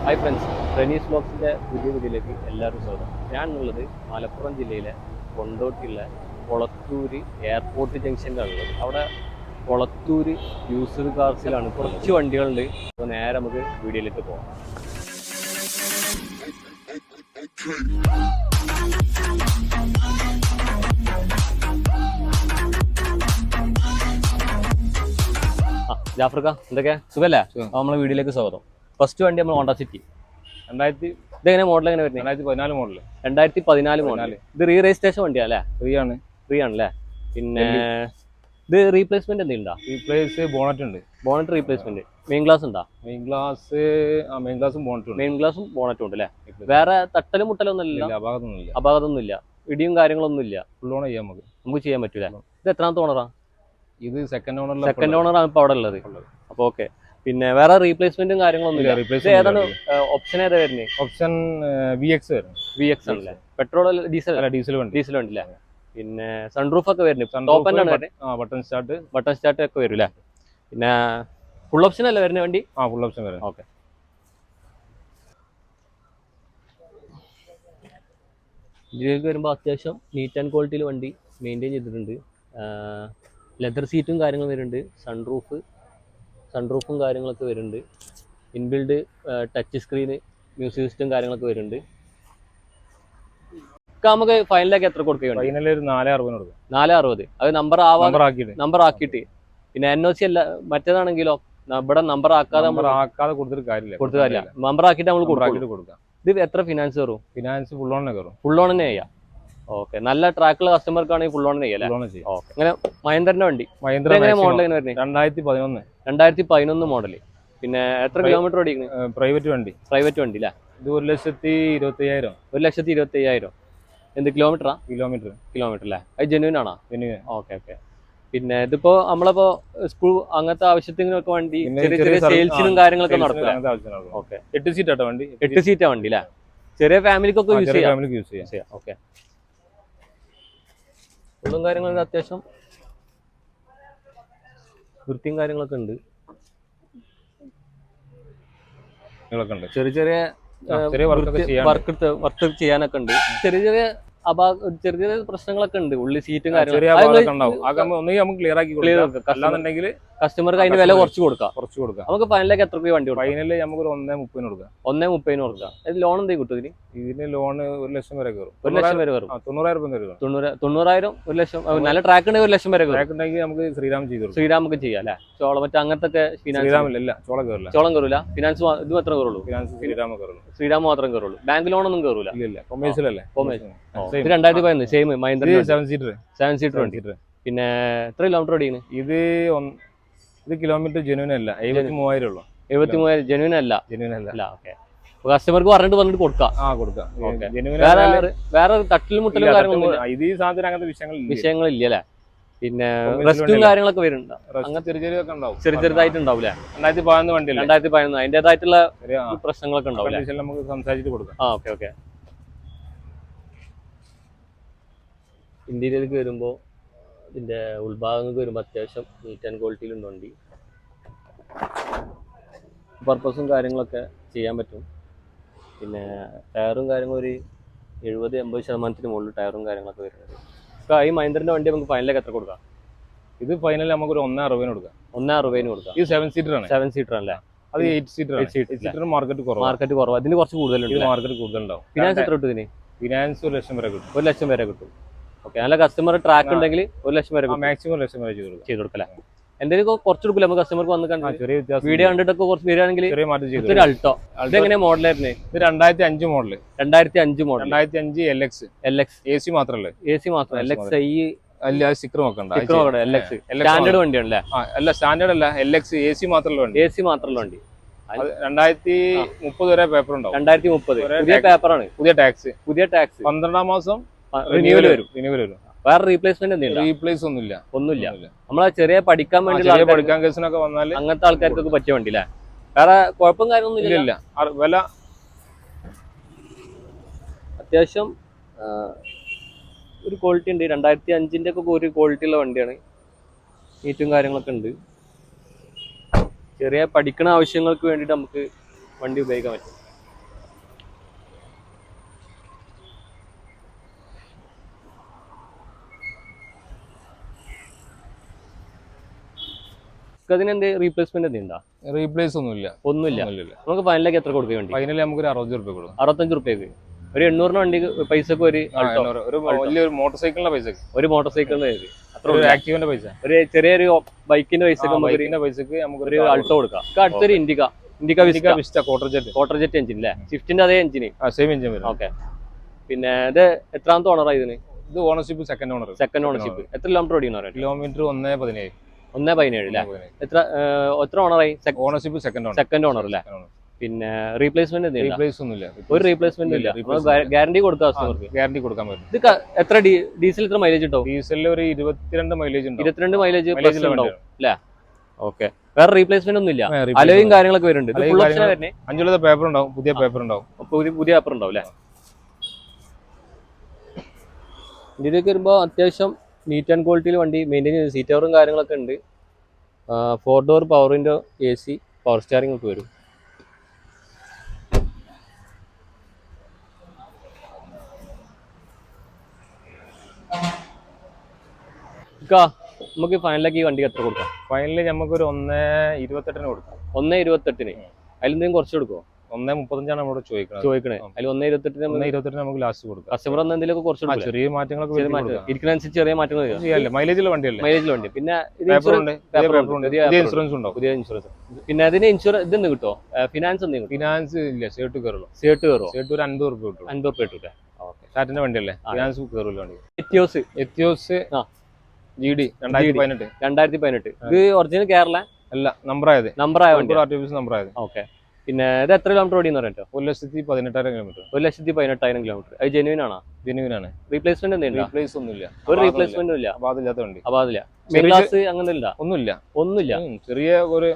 Hi friends, Renees വ്ലോഗ്സിൻ്റെ പുതിയ വീഡിയോയിലേക്ക് എല്ലാവരും സ്വാഗതം. ഞാനുള്ളത് മലപ്പുറം ജില്ലയിലെ കൊണ്ടോട്ടിയുള്ള കൊളത്തൂര് എയർപോർട്ട് ജംഗ്ഷനിലാണുള്ളത്. അവിടെ കൊളത്തൂര് യൂസ്ഡ് കാർസിലാണ് കുറച്ച് വണ്ടികളുണ്ട്. അപ്പോൾ നേരെ നമുക്ക് വീഡിയോയിലേക്ക് പോകാം. ജാഫർക്ക, എന്തൊക്കെയാ സുഖല്ലേ? നമ്മളെ വീഡിയോയിലേക്ക് സ്വാഗതം. ഫസ്റ്റ് വണ്ടി നമ്മൾ ഹോണ്ട സിറ്റി ഇതെങ്ങനെ മോഡൽ എങ്ങനെ വരുന്നത്? 2014 മോഡൽ. 2014 മോഡൽ. ഇത് റീ രജിസ്ട്രേഷൻ വണ്ടിയാ അല്ലേ? ഫ്രീ ആണല്ലേ? പിന്നെ ഇത് റീപ്ലേസ്മെന്റ് എന്തെങ്കിലും റീപ്ലേസ് ബോണറ്റ് ഉണ്ട്. Bonnet replacement. മെയിൻ ഗ്ലാസ് ഉണ്ടോ? മെയിൻ ഗ്ലാസും ബോണറ്റും. മെയിൻ ഗ്ലാസും ബോണറ്റും ഉണ്ട് അല്ലേ? വേറെ തട്ടലും മുട്ടലൊന്നും ഇല്ല? അപാകതൊന്നും ഇല്ല. ഇടിയും കാര്യങ്ങളൊന്നും ഇല്ല. ഫുൾ ഓൺ ചെയ്യാം, നമുക്ക് ചെയ്യാൻ പറ്റൂല. ഇത് എത്രാമത്തെ ഓണറാ? ഇത് സെക്കൻഡ് ഓണറാണ് ഇപ്പൊ അവിടെ ഉള്ളത്. അപ്പൊ ഓക്കെ. പിന്നെ വേറെ റീപ്ലേസ്മെന്റും കാര്യങ്ങളൊന്നും ഇല്ല. ഏതാണ് ഓപ്ഷൻ? ഏതാ വരുന്നത്? ഓപ്ഷൻ VX ആണല്ലേ? പെട്രോൾ ഡീസൽ വണ്ടി അല്ലേ? പിന്നെ സൺറൂഫ് ഒക്കെ വരുന്നത് ബട്ടൺ സ്റ്റാർട്ട് ഒക്കെ വരും അല്ലേ? പിന്നെ ഫുൾ ഓപ്ഷൻ അല്ലേ വരുന്ന വണ്ടി? ഫുൾ ഓപ്ഷൻ വരും. ഓക്കെ. ഇതിലേക്ക് വരുമ്പോൾ അത്യാവശ്യം നീറ്റ് ആൻഡ് ക്വാളിറ്റിയിൽ വണ്ടി മെയിൻറ്റെയിൻ ചെയ്തിട്ടുണ്ട്. ലെതർ സീറ്റും കാര്യങ്ങളും വരുന്നുണ്ട്. സൺറൂഫും കാര്യങ്ങളൊക്കെ വരുന്നുണ്ട്. Inbuilt touch screen, music system കാര്യങ്ങളൊക്കെ വരുന്നുണ്ട്. നമുക്ക് ഫൈനലൊക്കെ എത്ര കൊടുക്കുക? ഫൈനൽ ഒരു 460 കൊടുക്കും. 460. അത് നമ്പർ ആക്കിയിട്ട്. പിന്നെ NOC അല്ല മറ്റേതാണെങ്കിലോ ഇവിടെ നമ്പർ ആക്കാതെ കൊടുത്തിട്ട് കാര്യമില്ല. നമ്പർ ആക്കിയിട്ട് നമ്മൾ കൊടുക്കാം. ഇത് എത്ര ഫിനാൻസ് കയറും? ഫിനാൻസ് ഫുൾ ഓൺ തന്നെ ചെയ്യാം. ഓക്കെ. നല്ല ട്രാക്കുള്ള കസ്റ്റമർക്കാണെങ്കിൽ ഫുൾ ഓൺ ചെയ്യാം. ഓക്കെ. അങ്ങനെ മഹേന്ദ്രന്റെ വണ്ടി മോഡൽ എങ്ങനെ വരുന്നത്? 2011 മോഡൽ. പിന്നെ എത്ര കിലോമീറ്റർ ഓടിക്കുന്നത്? പ്രൈവറ്റ് വണ്ടി അല്ലേ? ഇത് 1,25,000. 1,25,000. എന്ത് കിലോമീറ്റർ അല്ലേ? അത് ജെന്യൂൻ ആണോ? ഓക്കെ. പിന്നെ ഇതിപ്പോ നമ്മളിപ്പോ സ്കൂൾ അങ്ങനത്തെ ആവശ്യത്തിനൊക്കെ വണ്ടി ചെറിയ സെയിൽസിനും കാര്യങ്ങളൊക്കെ നടക്കുക. ഓക്കെ. 8 സീറ്റാ വണ്ടി അല്ലേ? ചെറിയ ഫാമിലിക്കൊക്കെ യൂസ് ചെയ്യാം. ഓക്കെ. ഉള്ളും കാര്യങ്ങളൊക്കെ അത്യാവശ്യം വൃത്തിയും കാര്യങ്ങളൊക്കെ ഉണ്ട്. ചെറിയ വർക്ക് ചെയ്യാനൊക്കെ ഉണ്ട്. ചെറിയ പ്രശ്നങ്ങളൊക്കെ ഉണ്ട്. ഉള്ളിൽ സീറ്റും കസ്റ്റമർക്ക് അതിന്റെ വില കുറച്ച് കൊടുക്കാം. നമുക്ക് ഫൈനലേക്ക് എത്ര രൂപ വണ്ടി കൊടുക്കാം? ഫൈനല് നമുക്ക് 1,30 കൊടുക്കാം. 1,30 കൊടുക്കാം. ലോൺ എന്തെങ്കിലും കിട്ടും ഇതിന് ലോൺ 1 ലക്ഷം വരെ കയറും. 1 ലക്ഷം വരെ വരും. 90,000 1 ലക്ഷം. നല്ല ട്രാക്ക് ഉണ്ടെങ്കിൽ 1 ലക്ഷം വരെ ഉണ്ടെങ്കിൽ നമുക്ക് ശ്രീരാമൊക്കെ ചെയ്യാം അല്ലെ? ചോളം മറ്റേ അങ്ങനത്തെ ചോളം കയറൂല. ഫിനാൻസ് ഇത് മാത്രമേ കയറുള്ളൂ. ശ്രീരാം മാത്രം കയറുള്ളൂ. ബാങ്ക് ലോണൊന്നും കയറൂല. കൊമേഴ്സ്യൽ. 2011 സെയിം മഹീന്ദ്ര 7 സീറ്റർ വണ്ടി. പിന്നെ എത്ര കിലോമീറ്റർ ഓടിക്കുന്നത്? ഇത് കിലോമീറ്റർ ജെന്യൂൻ അല്ല. 73,000 ഉള്ളൂ. 73,000 ജെന്യൂൻ അല്ല. ഓക്കെ. കസ്റ്റമർക്ക് വന്നിട്ട് കൊടുക്കാം. വേറെ തട്ടിലും മുട്ടലും കാര്യങ്ങളൊന്നും ഇത് ഈ സാധനം അങ്ങനത്തെ വിഷയങ്ങളില്ല അല്ലെ? പിന്നെ റെസ്റ്റും കാര്യങ്ങളൊക്കെ വരുന്നുണ്ട്. അങ്ങനെ ചെറുതായിട്ടുണ്ടാവില്ലേ? 2011 വണ്ടി 2011 അതിന്റേതായിട്ടുള്ള പ്രശ്നങ്ങളൊക്കെ ഉണ്ടാവില്ല. നമുക്ക് സംസാരിച്ചിട്ട് കൊടുക്കാം. ഓക്കെ. ഇന്ത്യയിലേക്ക് വരുമ്പോൾ ഇതിന്റെ ഉൾഭാഗങ്ങൾക്ക് വരുമ്പോൾ അത്യാവശ്യം നീറ്റ് ആൻഡ് ക്വാളിറ്റിയിലുണ്ട് വണ്ടി. പർപ്പസും കാര്യങ്ങളൊക്കെ ചെയ്യാൻ പറ്റും. പിന്നെ ടയറും കാര്യങ്ങളും ഒരു 70-80% മുകളിൽ ടയറും കാര്യങ്ങളൊക്കെ വരുന്നത്. ഈ മഹീന്ദ്രന്റെ വണ്ടി നമുക്ക് ഫൈനലിലേക്ക് എത്ര കൊടുക്കാം? ഇത് ഫൈനൽ നമുക്ക് ഒരു 1,60 കൊടുക്കാം. 1,60 കൊടുക്കാം. ഇത് 7 സീറ്റർ അല്ലേ? അത് 8 സീറ്റർ. മാർക്കറ്റ് കുറവ്. അതിന് കുറച്ച് കൂടുതലുണ്ട്. മാർക്കറ്റ് കൂടുതലുണ്ടാവും. ഫിനാൻസ് എത്ര കിട്ടും ഇതിന്? ഫിനാൻസ് 1 ലക്ഷം വരെ കിട്ടും. 1 ലക്ഷം വരെ കിട്ടും. ഓക്കെ. നല്ല കസ്റ്റമർ ട്രാക്ക് ഉണ്ടെങ്കിൽ 1 ലക്ഷം വരെ മാക്സിമം 1 ലക്ഷം വരെ ചെയ്ത് കൊടുക്കല്ലേ? എന്തെങ്കിലും കുറച്ച് കൊടുക്കില്ല നമുക്ക് കസ്റ്റമർക്ക് വന്ന് വീഡിയോ കണ്ടിട്ടൊക്കെ കുറച്ച് വരികയാണെങ്കിൽ അൾട്ടോ. ഇതെങ്ങനെ മോഡലായിരുന്നു? ഇത് 2005 മോഡൽ. 2005 LX. AC മാത്രമല്ലേ? LX അല്ല, സ്റ്റിക്കർ നോക്കണ്ട. LX സ്റ്റാൻഡേർഡ് വണ്ടിയാണല്ലേ? അല്ല, സ്റ്റാൻഡേർഡ് അല്ല. LX AC മാത്രമല്ല വണ്ടി. 2030 വരെ പേപ്പർ ഉണ്ടാവും. 2030 പുതിയ പേപ്പറാണ്. പുതിയ ടാക്സ് 12-ാം മാസം റിന്യൂവൽ വരും. വേറെ റീപ്ലേസ്മെന്റ് റീപ്ലേസ് ഒന്നുമില്ല. നമ്മളെ ചെറിയ പഠിക്കാൻ കേസിനൊക്കെ വന്നാൽ അങ്ങനത്തെ ആൾക്കാർക്കൊക്കെ പറ്റിയ വണ്ടി അല്ലേ? വേറെ കുഴപ്പം കാര്യമൊന്നും ഇല്ല. വില അത്യാവശ്യം ഒരു ക്വാളിറ്റി ഉണ്ട്. 2005 ഒക്കെ ഒരു ക്വാളിറ്റി ഉള്ള വണ്ടിയാണ്. നീറ്റും കാര്യങ്ങളൊക്കെ ഉണ്ട്. ചെറിയ പഠിക്കണ ആവശ്യങ്ങൾക്ക് വേണ്ടിയിട്ട് നമുക്ക് വണ്ടി ഉപയോഗിക്കാൻ പറ്റും. അതിന് എന്ത് റീപ്ലേസ്മെന്റ് എന്തുണ്ടാ? റീപ്ലേസ് ഒന്നുമില്ല. നമുക്ക് ഫൈനലിലേക്ക് എത്ര കൊടുക്കുക വേണ്ടി? ഫൈനലി നമുക്ക് ഒരു 60 രൂപ കൊടുക്കും. 65 രൂപയ്ക്ക് ഒരു 800 വണ്ടി പൈസക്ക് ഒരു വലിയൊരു മോട്ടോർ സൈക്കിളിന്റെ പൈസ, ഒരു മോട്ടോർ സൈക്കിളിന്റെ ആക്റ്റീവിന്റെ പൈസ, ഒരു ചെറിയൊരു ബൈക്കിന്റെ പൈസക്ക് നമുക്ക് ഒരു അൾട്ടോ കൊടുക്കാം. അടുത്തൊരു Indica vista quarter jet engine അല്ലേ? സ്വിഫ്റ്റിന്റെ അതേ എഞ്ചിന്, സെയിം എഞ്ചിൻ വരും. ഓക്കെ. പിന്നെ ഇത് എത്രാമത്തെ ഓണറാണ് ഇതിന്? ഇത് ഓണർഷിപ്പ് സെക്കൻഡ് ഓണർഷിപ്പ്. എത്ര കിലോമീറ്റർ ഓടിക്കണം? കിലോമീറ്റർ 1.17. 1.17 അല്ലേ? എത്ര ഓണറായി? ഓണർഷിപ്പ് സെക്കൻഡ് ഓണർ അല്ലേ? പിന്നെ റീപ്ലേസ്മെന്റ് ഒന്നുമില്ല. ഒരു റീപ്ലേസ്മെന്റ് ഇല്ല. ഗ്യാരണ്ടി കൊടുക്കാം കസ്റ്റമർക്ക്. ഗ്യാരണ്ടി കൊടുക്കാൻ പറ്റും. ഇത് എത്ര ഡീസൽ എത്ര മൈലേജ് കിട്ടും? ഡീസലിൽ ഒരു 22 മൈലേജ് ഉണ്ട്. 22 മൈലേജ് അല്ലേ? ഓക്കെ. വേറെ റീപ്ലേസ്മെന്റ് ഒന്നും ഇല്ല. അലോയും കാര്യങ്ങളൊക്കെ വരുന്നുണ്ട്. 5 പേപ്പർ ഉണ്ടാവും, പുതിയ പേപ്പർ ഉണ്ടാവും. പുതിയ പേപ്പർ ഉണ്ടാവും അല്ലേ? ഇതിലേക്ക് വരുമ്പോൾ അത്യാവശ്യം നീറ്റ് ആൻഡ് ക്വാളിറ്റിയിൽ വണ്ടി മെയിൻറ്റെയിൻ ചെയ്ത് സീറ്റ് കവറും കാര്യങ്ങളൊക്കെ ഉണ്ട്. 4 door power window, AC, power steering ഒക്കെ വരും. നമുക്ക് ഫൈനലിലേക്ക് ഈ വണ്ടിക്ക് എത്ര കൊടുക്കാം? ഫൈനലിൽ നമുക്കൊരു 1.28 കൊടുക്കാം. 1.28. അതിലെന്തെങ്കിലും കുറച്ച് കൊടുക്കുമോ? 1.35 നമ്മളോട് ചോദിക്കണേ. അതിൽ 1.28 നമുക്ക് ലാസ്റ്റ് കൊടുക്കാം. കസ്റ്റമർ എന്തെങ്കിലും കുറച്ച് ചെറിയ മാറ്റങ്ങളൊക്കെ ഇരിക്കുന്നതനുസരിച്ച് ചെറിയ മാറ്റങ്ങൾ. മൈലേജുള്ള വണ്ടി. പിന്നെ ഇൻഷുറൻസ് ഉണ്ടാവും. പുതിയ ഇൻഷുറൻസ്. പിന്നെ അതിന് ഇൻഷുറൻസ് ഇതെന്ന് കിട്ടോ? ഫിനാൻസ് എന്തെങ്കിലും? ഫിനാൻസ് ഇല്ല. ഷേർട്ട് കയറുള്ളൂ. ഷേർട്ട് കയറുമോ? ഷേർട്ട് ഒരു 50 രൂപ കിട്ടും. 50 രൂപ കിട്ടൂല്ലേ? ടാറ്റന്റെ വണ്ടിയല്ലേ? ഫിനാൻസ് കയറില്ല വണ്ടി. Etios GD 2018. ഇത് ഒറിജിനൽ കേരള അല്ല, നമ്പറായ വണ്ടി. ഓക്കെ. പിന്നെ ഇത് എത്ര കിലോമീറ്റർ ഓടിയെന്ന് പറഞ്ഞോ? 1,18,000 കിലോമീറ്റർ. 1,18,000 കിലോമീറ്റർ. അത് ജെന്യൂൻ ആണ്. റീപ്ലേസ്മെന്റ് എന്തെങ്കിലും? റീപ്ലേസ് ഒന്നുമില്ല. ഒരു റീപ്ലേസ്മെന്റും ഇല്ല. അപാതില്ലാത്ത വണ്ടി. ഗ്ലാസ് അങ്ങനെ ഒന്നുമില്ല. ചെറിയ ഒരു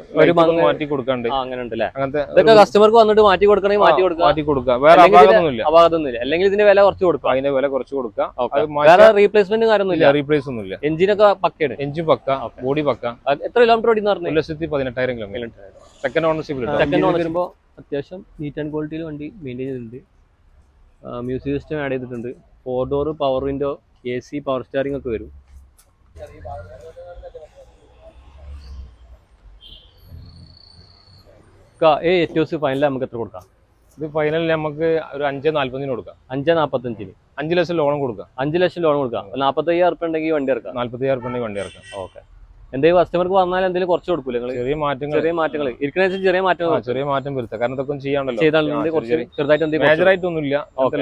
മാറ്റി കൊടുക്കാണ്ട് അങ്ങനെ ഉണ്ടല്ലേ? ഇതൊക്കെ കസ്റ്റമർക്ക് വന്നിട്ട് മാറ്റി കൊടുക്കണമെങ്കിൽ മാറ്റി കൊടുക്കാം. വേറെ അപാകതൊന്നുമില്ല. അല്ലെങ്കിൽ ഇതിന്റെ വില കുറച്ച് കൊടുക്കാം. അതിന്റെ വില കുറച്ച് കൊടുക്കാം. വേറെ റീപ്ലേസ്മെന്റ് കാര്യമൊന്നുമില്ല. റീപ്ലേസ് ഒന്നുമില്ല. എഞ്ചിനൊക്കെ പക്കയാണ്. എഞ്ചിൻ പക്ക, ബോഡി പക്ക. എത്ര കിലോമീറ്റർ ഓടിയെന്ന് പറഞ്ഞു? 1,18,000 കിലോമീറ്റർ. സെക്കൻഡ് ഓണർഷിപ്പ് വരുമ്പോൾ അത്യാവശ്യം നീറ്റ് ആൻഡ് ക്വാളിറ്റിയിൽ വണ്ടി മെയിൻറ്റെയിൻ ചെയ്തിട്ടുണ്ട്. മ്യൂസിക് സിസ്റ്റം ആഡ് ചെയ്തിട്ടുണ്ട്. 4 door power window, AC, power steering ഒക്കെ വരും. എത്തിയോസ് ഫൈനൽ നമുക്ക് എത്ര കൊടുക്കാം? ഇത് ഫൈനലിൽ നമുക്ക് ഒരു 5.45 കൊടുക്കാം. 5.45. 5 ലക്ഷം ലോൺ കൊടുക്കാം. 5 ലക്ഷം ലോൺ കൊടുക്കാം. 45,000 ഉറുപ്പിക ഉണ്ടെങ്കിൽ വണ്ടി ഇറക്കാം. 45,000 ഉണ്ടെങ്കിൽ വണ്ടി ഇറക്കാം. ഓക്കെ. എന്തെങ്കിലും കസ്റ്റമർക്ക് വന്നാൽ എന്തെങ്കിലും കുറച്ച് കൊടുക്കൂല? ചെറിയ മാറ്റങ്ങൾ ഇരിക്കുന്നതിനനുസരിച്ച് ചെറിയ മാറ്റം വരുത്താം. കാരണം ഇതൊക്കെ ചെയ്യാണ്ടല്ലോ. ചെറുതായിട്ടൊന്നുമില്ല.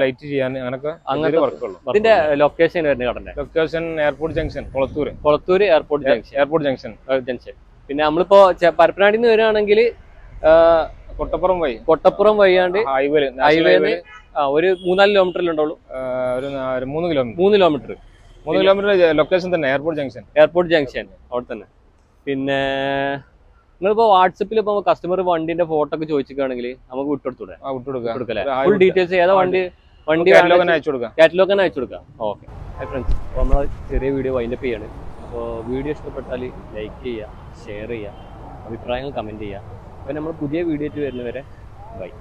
ലൈറ്റ് ചെയ്യാൻ അങ്ങനത്തെ വർക്കുള്ളൂ. ഇതിന്റെ ലൊക്കേഷൻ വരുന്നത് കടന്റെ location airport junction, Kolathur airport junction. പിന്നെ നമ്മളിപ്പോ പരപ്പനാടിയിൽ നിന്ന് വരികയാണെങ്കിൽ കൊട്ടപ്പുറം വഴിയാണ്ട് ഹൈവേന്ന് ഒരു 3-4 കിലോമീറ്ററിൽ ഉണ്ടാവുള്ളൂ. ഒരു 3 കിലോമീറ്റർ ലൊക്കേഷൻ തന്നെ എയർപോർട്ട് ജംഗ്ഷൻ അവിടെ തന്നെ. പിന്നെ നിങ്ങളിപ്പോ വാട്സപ്പിൽ ഇപ്പൊ കസ്റ്റമർ വണ്ടിന്റെ ഫോട്ടോ ഒക്കെ ചോദിച്ചിട്ടാണെങ്കിൽ നമുക്ക് വിട്ടുകൊടുത്തൂടെ? ഫുൾ ഡീറ്റെയിൽസ് ഏതാ വണ്ടി കാറ്റലോഗ് തന്നെ അയച്ചു കൊടുക്കാം. ഓക്കെ ഫ്രണ്ട്സ്, അപ്പോൾ നമ്മൾ ചെറിയ വീഡിയോ വൈൻഡപ്പ് ചെയ്യാണ്. അപ്പോൾ വീഡിയോ ഇഷ്ടപ്പെട്ടാൽ ലൈക്ക് ചെയ്യുക, ഷെയർ ചെയ്യുക, അഭിപ്രായങ്ങൾ കമൻറ്റ് ചെയ്യുക. അപ്പോൾ നമ്മൾ പുതിയ വീഡിയോ ആയിട്ട് വരുന്നവരെ ബൈ.